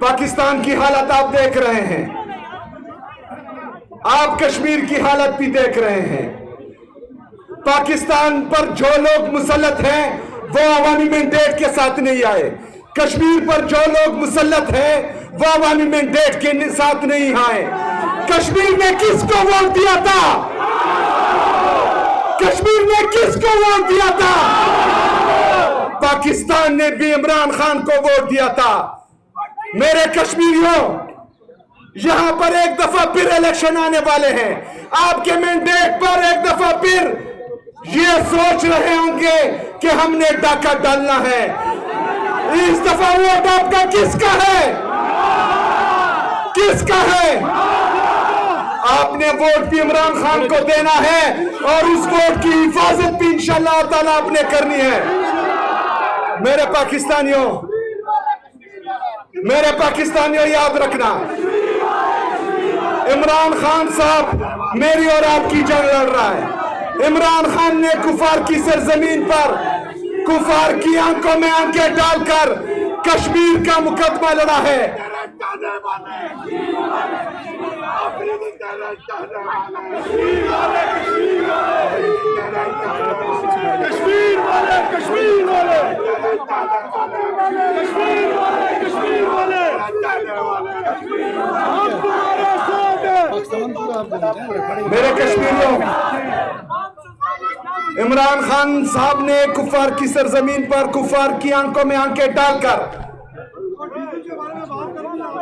پاکستان کی حالت آپ دیکھ رہے ہیں، آپ کشمیر کی حالت بھی دیکھ رہے ہیں۔ پاکستان پر جو لوگ مسلط ہیں وہ عوامی مینڈیٹ کے ساتھ نہیں آئے، کشمیر پر جو لوگ مسلط ہیں وہ عوامی مینڈیٹ کے ساتھ نہیں آئے۔ کشمیر نے کس کو ووٹ دیا تھا؟ کشمیر نے کس کو ووٹ دیا تھا؟ پاکستان نے بھی عمران خان کو ووٹ دیا تھا۔ میرے کشمیریوں، یہاں پر ایک دفعہ پھر الیکشن آنے والے ہیں، آپ کے مینڈیٹ پر ایک دفعہ پھر یہ سوچ رہے ہوں گے کہ ہم نے ڈاکہ ڈالنا ہے۔ اس دفعہ ووٹ آپ کا کس کا ہے؟ کس کا ہے؟ آپ نے ووٹ بھی عمران خان کو دینا ہے اور اس ووٹ کی حفاظت بھی انشاءاللہ تعالیٰ آپ نے کرنی ہے۔ میرے پاکستانیوں یاد رکھنا، عمران خان صاحب میری اور آپ کی جنگ لڑ رہا ہے۔ عمران خان نے کفار کی سرزمین پر کفار کی آنکھوں میں آنکھیں ڈال کر کشمیر کا مقدمہ لڑا ہے۔ میرے کشمیریوں، عمران خان صاحب نے کفار کی سرزمین پر کفار کی آنکھوں میں آنکھیں ڈال کر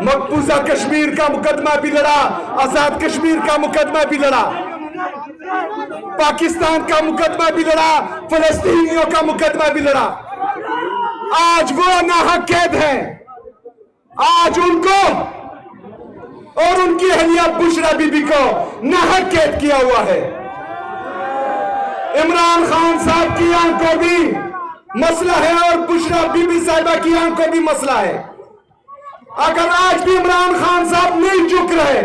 مقبوضہ کشمیر کا مقدمہ بھی لڑا، آزاد کشمیر کا مقدمہ بھی لڑا، پاکستان کا مقدمہ بھی لڑا، فلسطینیوں کا مقدمہ بھی لڑا۔ آج وہ ناحق قید ہیں، آج ان کو اور ان کی اہلیہ بشرا بی بی کو ناحق قید کیا ہوا ہے۔ عمران خان صاحب کی آنکھ کو بھی مسئلہ ہے اور بشرا بی بی صاحبہ کی آنکھ کو بھی مسئلہ ہے۔ اگر آج بھی عمران خان صاحب نہیں جھک رہے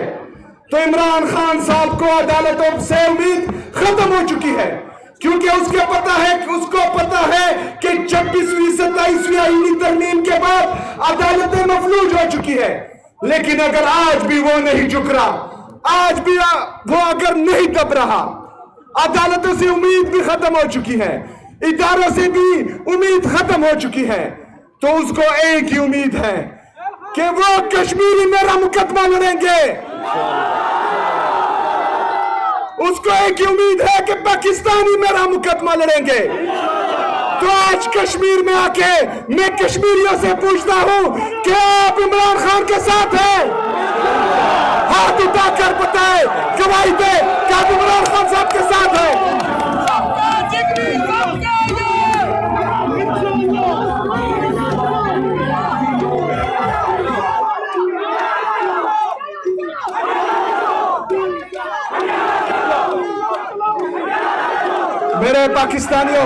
تو عمران خان صاحب کو عدالتوں سے امید ختم ہو چکی ہے، کیونکہ اس کو پتا ہے کہ 26ویں 27ویں آئینی ترمیم کے بعد عدالتیں مفلوج ہو چکی ہے۔ لیکن اگر آج بھی وہ نہیں جھک رہا، آج بھی وہ اگر نہیں دب رہا، عدالتوں سے امید بھی ختم ہو چکی ہے، اداروں سے بھی امید ختم ہو چکی ہے، تو اس کو ایک ہی امید ہے کہ وہ کشمیری میرا مقدمہ لڑیں گے۔ اس کو ایک ہی امید ہے کہ پاکستانی میرا مقدمہ لڑیں گے۔ تو آج کشمیر میں آ کے میں کشمیریوں سے پوچھتا ہوں کہ آپ عمران خان کے ساتھ ہیں؟ ہاتھ اٹھا کر بتائے، گواہی دے کہ آپ عمران خان صاحب کے ساتھ ہیں۔ میرے پاکستانیوں،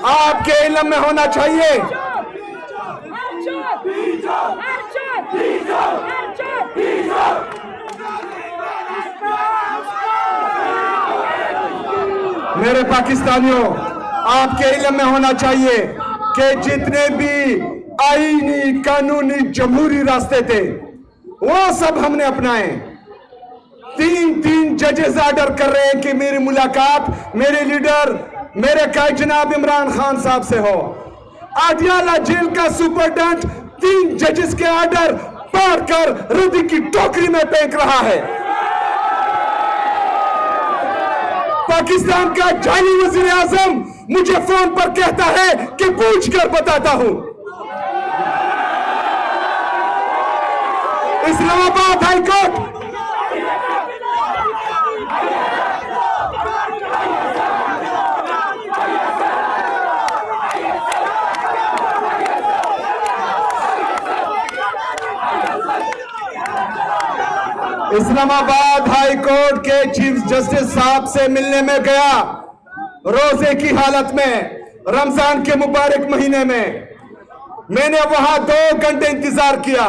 آپ کے علم میں ہونا چاہیے میرے پاکستانیوں، آپ کے علم میں ہونا چاہیے کہ جتنے بھی آئینی قانونی جمہوری راستے تھے وہ سب ہم نے اپنائے۔ تین ججز آرڈر کر رہے ہیں کہ میری ملاقات میرے لیڈر میرے قائد جناب عمران خان صاحب سے ہو۔ آڈیالہ جیل کا سپرڈنٹ 3 ججز کے آرڈر پاڑ کر ردی کی ٹوکری میں پھینک رہا ہے۔ پاکستان کا جعلی وزیر اعظم مجھے فون پر کہتا ہے کہ پوچھ کر بتاتا ہوں۔ اسلام آباد ہائی کورٹ اسلام آباد ہائی کورٹ کے چیف جسٹس صاحب سے ملنے میں گیا، روزے کی حالت میں، رمضان کے مبارک مہینے میں نے وہاں 2 گھنٹے انتظار کیا۔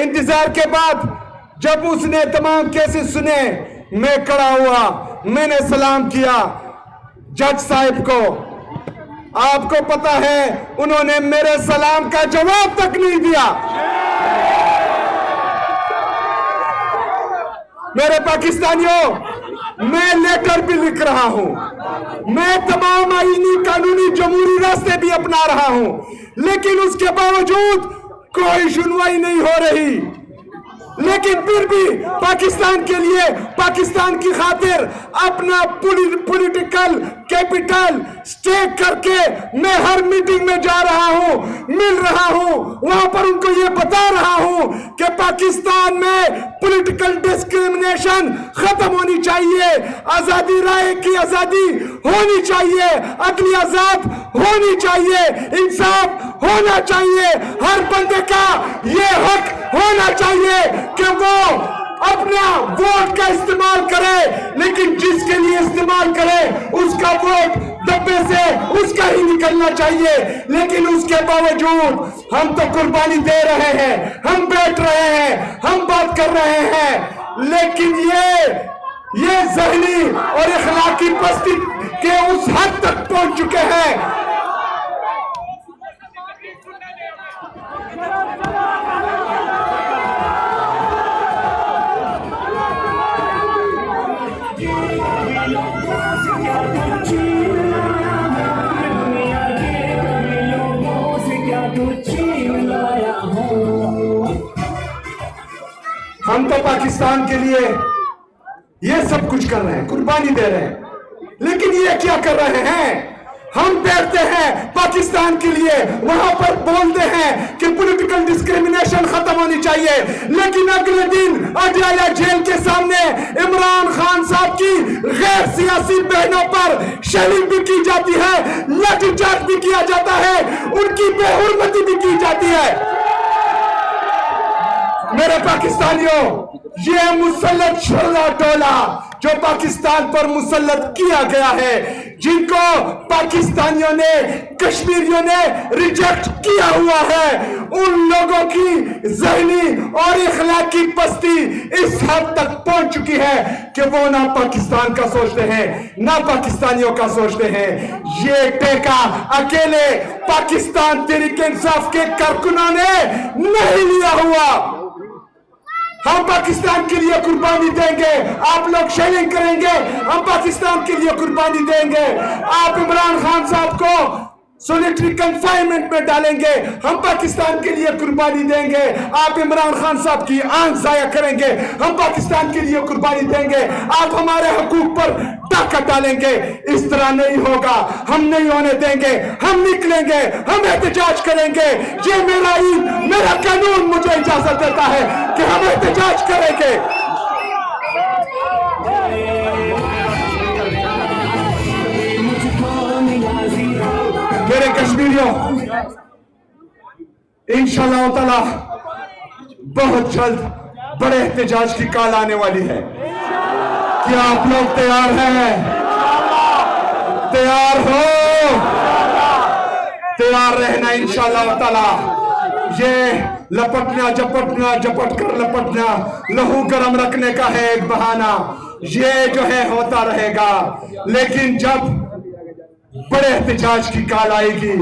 انتظار کے بعد جب اس نے تمام کیسز سنے، میں کھڑا ہوا، میں نے سلام کیا جج صاحب کو۔ آپ کو پتا ہے انہوں نے میرے سلام کا جواب تک نہیں دیا. میرے پاکستانیوں، میں لیٹر بھی لکھ رہا ہوں، میں تمام آئینی قانونی جمہوری راستے بھی اپنا رہا ہوں، لیکن اس کے باوجود کوئی سنوائی نہیں ہو رہی. لیکن پھر بھی پاکستان کے لیے، پاکستان کی خاطر اپنا پولیٹیکل کیپٹل سٹیک کر کے میں ہر میٹنگ میں جا رہا ہوں، مل رہا ہوں، وہاں پر ان کو یہ بتا رہا ہوں کہ پاکستان میں پولیٹیکل ڈسکریمنیشن ختم ہونی چاہیے، آزادی رائے کی آزادی ہونی چاہیے، عدلی آزاد ہونی چاہیے، انصاف ہونا چاہیے، ہر بندے کا یہ حق ہونا چاہیے کہ وہ اپنا ووٹ کا استعمال کرے، لیکن جس کے لیے استعمال کرے اس کا ووٹ ڈبے سے اس کا ہی نکلنا چاہیے. لیکن اس کے باوجود ہم تو قربانی دے رہے ہیں، ہم بیٹھ رہے ہیں، ہم بات کر رہے ہیں، لیکن یہ ذہنی اور اخلاقی پستی کے اس حد تک پہنچ چکے ہیں. ہم تو پاکستان کے لیے یہ سب کچھ کر رہے ہیں، قربانی دے رہے ہیں، لیکن یہ کیا کر رہے ہیں؟ ہم بیٹھتے ہیں پاکستان کے لیے، وہاں پر بولتے ہیں کہ پولیٹیکل ڈسکریمنیشن ختم ہونی چاہیے، لیکن اگلے دن اڈیالہ جیل کے سامنے عمران خان صاحب کی غیر سیاسی بہنوں پر شیلنگ بھی کی جاتی ہے، لاٹھی چارج بھی کیا جاتا ہے، ان کی بے حرمتی بھی کی جاتی ہے. میرے پاکستانیوں، یہ مسلط شرع ٹولہ جو پاکستان پر مسلط کیا گیا ہے، جن کو پاکستانیوں نے، کشمیریوں نے ریجیکٹ کیا ہوا ہے، ان لوگوں کی ذہنی اور اخلاقی پستی اس حد تک پہنچ چکی ہے کہ وہ نہ پاکستان کا سوچتے ہیں نہ پاکستانیوں کا سوچتے ہیں. یہ ٹیکہ اکیلے پاکستان تحریک انصاف کے کارکنوں نے نہیں لیا ہوا. ہم پاکستان کے لیے قربانی دیں گے، آپ لوگ شیئرنگ کریں گے، ہم پاکستان کے لیے قربانی دیں گے. آپ عمران خان صاحب کو سولیٹری کنفائنمنٹ میں ڈالیں گے، ہم پاکستان کے لیے قربانی دیں گے. آپ عمران خان صاحب کی آنکھ ضائع کریں گے، ہم پاکستان کے لیے قربانی دیں گے. آپ ہمارے حقوق پر ڈاکہ ڈالیں گے. اس طرح نہیں ہوگا، ہم نہیں ہونے دیں گے. ہم نکلیں گے، ہم احتجاج کریں گے. یہ میرا قانون مجھے اجازت دیتا ہے کہ ہم احتجاج کریں گے. میرے کشمیریوں، انشاءاللہ تعالی بہت جلد بڑے احتجاج کی کال آنے والی ہے. کیا آپ لوگ تیار ہیں؟ تیار ہو؟ تیار رہنا انشاءاللہ تعالی. یہ لپٹنا جپٹ کر لپٹنا، لہو گرم رکھنے کا ہے ایک بہانہ. یہ جو ہے ہوتا رہے گا، لیکن جب بڑے احتجاج کی کال آئے گی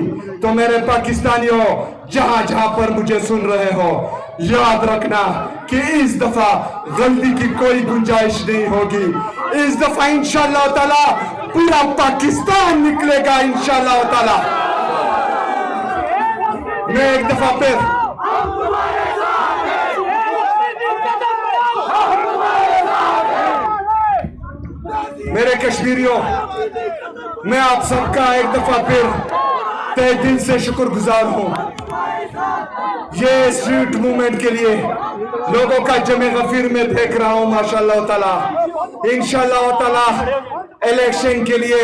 تو میرے پاکستانیوں، جہاں جہاں پر مجھے سن رہے ہو، یاد رکھنا کہ اس دفعہ غلطی کی کوئی گنجائش نہیں ہوگی. اس دفعہ انشاءاللہ تعالی پورا پاکستان نکلے گا انشاءاللہ تعالی. میں ایک دفعہ پھر میرے کشمیریوں، میں آپ سب کا ایک دفعہ پھر تہ دل سے شکر گزار ہوں. یہ اسٹریٹ موومنٹ کے لیے لوگوں کا جمع غفیر میں دیکھ رہا ہوں ماشاءاللہ تعالی. انشاءاللہ تعالی الیکشن کے لیے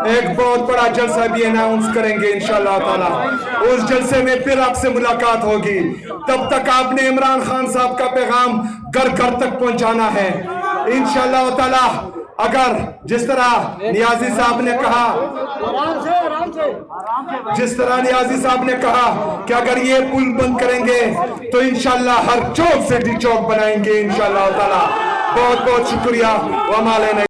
ایک بہت بڑا جلسہ بھی اناؤنس کریں گے انشاءاللہ تعالی. اس جلسے میں پھر آپ سے ملاقات ہوگی. تب تک آپ نے عمران خان صاحب کا پیغام گھر گھر تک پہنچانا ہے انشاءاللہ تعالی. اگر جس طرح نیازی صاحب نے کہا کہ اگر یہ پل بند کریں گے تو انشاءاللہ ہر چوک سے ڈی چوک بنائیں گے انشاءاللہ تعالی. بہت بہت شکریہ. وما علینا.